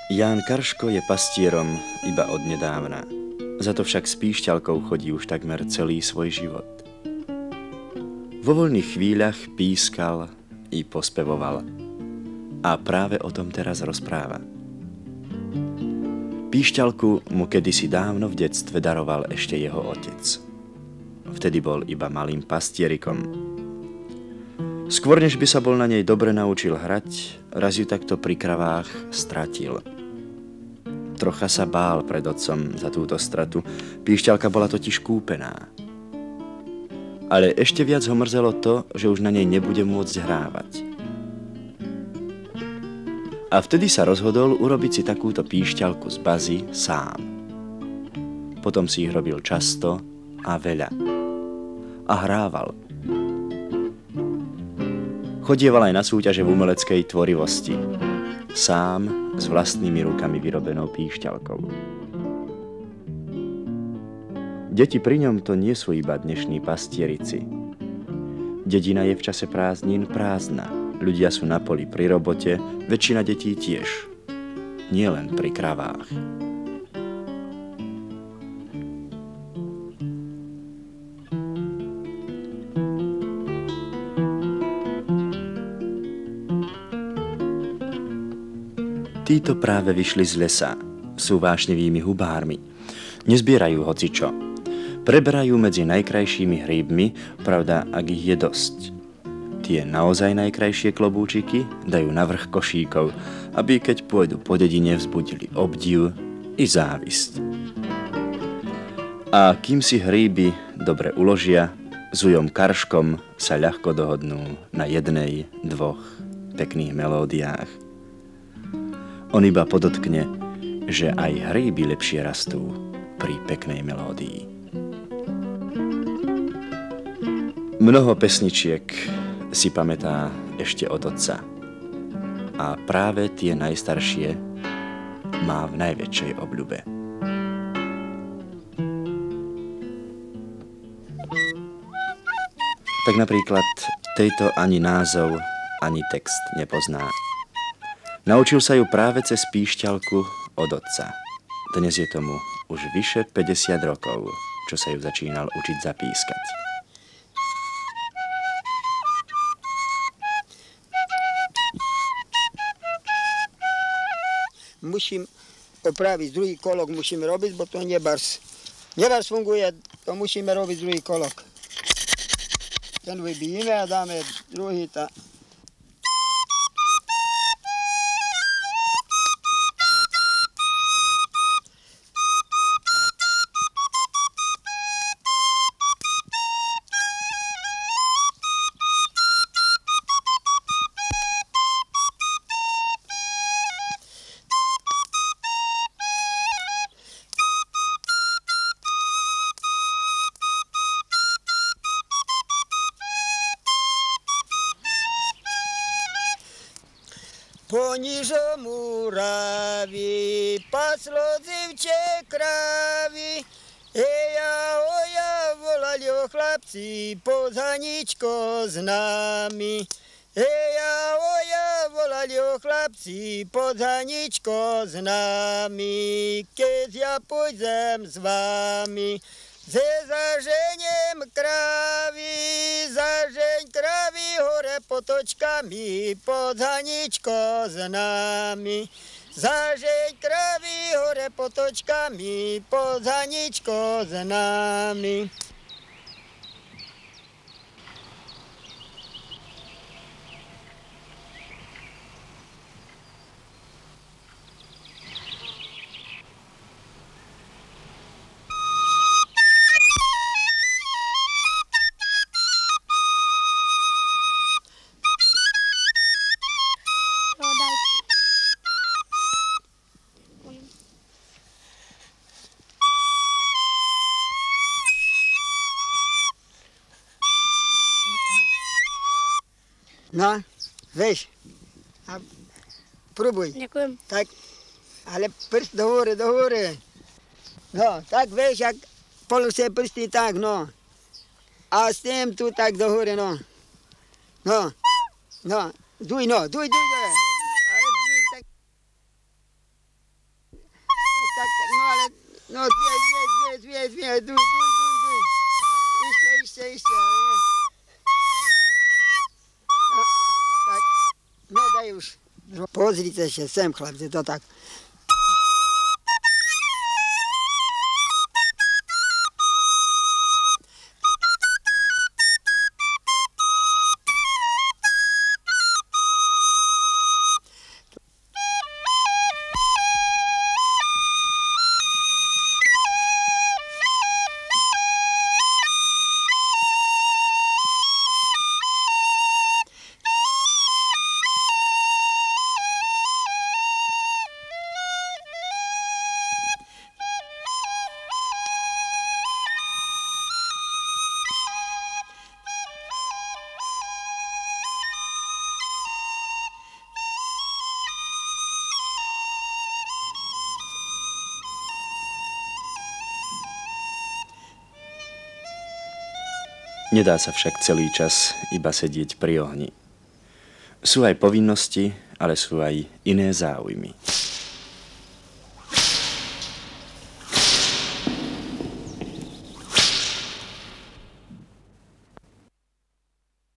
Ján Karško je pastierom iba od nedávna. Za to však s píšťalkou chodí už takmer celý svoj život. Vo voľných chvíľach pískal i pospevoval. A práve o tom teraz rozpráva. Píšťalku mu kedysi dávno v detstve daroval ešte jeho otec. Vtedy bol iba malým pastierikom. Skôr než by sa bol na nej dobre naučil hrať, raz ju takto pri kravách stratil. Trocha sa bál pred otcom za túto stratu, píšťalka bola totiž kúpená. Ale ešte viac ho mrzelo to, že už na nej nebude môcť hrávať. A vtedy sa rozhodol urobiť si takúto píšťalku z bazy sám. Potom si ich robil často a veľa. A hrával. Chodieval aj na súťaže v umeleckej tvorivosti. Sám s vlastnými rukami vyrobenou píšťalkou. Deti pri ňom to nie sú iba dnešní pastierici. Dedina je v čase prázdnin prázdna. Ľudia sú na poli pri robote, väčšina detí tiež. Nie len pri kravách. Títo práve vyšli z lesa. Sú vášnivými hubármi. Nezbierajú hocičo. Preberajú medzi najkrajšími hríbmi, pravda, ak ich je dosť. Tie naozaj najkrajšie klobúčiky dajú na vrch košíkov, aby keď pôjdu po dedine vzbudili obdiv i závisť. A kým si hríby dobre uložia, s ujom Karškom sa ľahko dohodnú na jednej, dvoch pekných melódiách. On iba podotkne, že aj hríby lepšie rastú pri peknej melódii. Mnoho pesničiek si pamätá ešte od otca. A práve tie najstaršie má v najväčšej obľúbe. Tak napríklad tejto ani názov, ani text nepozná. Naučil sa ju práve cez píšťalku od otca. Dnes je tomu už vyše 50 rokov, čo sa ju začínal učiť zapískať. Musím opraviť druhý kolok, musíme robiť, bo to nebars. Nebars funguje, to musíme robiť druhý kolok. Ten vybijeme a dáme druhý. Ponížo Múravy paslo dzivče krávy, eja, oja, volali ho chlapci, Podzaničko s nami. Eja, oja, volali ho chlapci, Podzaničko s nami, keď ja pôjdem s vami. Zaženiem krávy, zažeň krávy hore potočkami, Podzaničko s nami. Zažeň krávy hore potočkami, Podzaničko s nami. No, vieš, a próbuj. Ďakujem. Tak, ale prst do hore. No, tak vieš, jak polosie prsty, tak, no. A s tým tu tak do hore, no. No, duj. No, dwie, duj. Ište, ale nie. No, tak, no daj už. Pozrite ešte sem, chlapci, to tak. Nedá sa však celý čas iba sedieť pri ohni. Sú aj povinnosti, ale sú aj iné záujmy.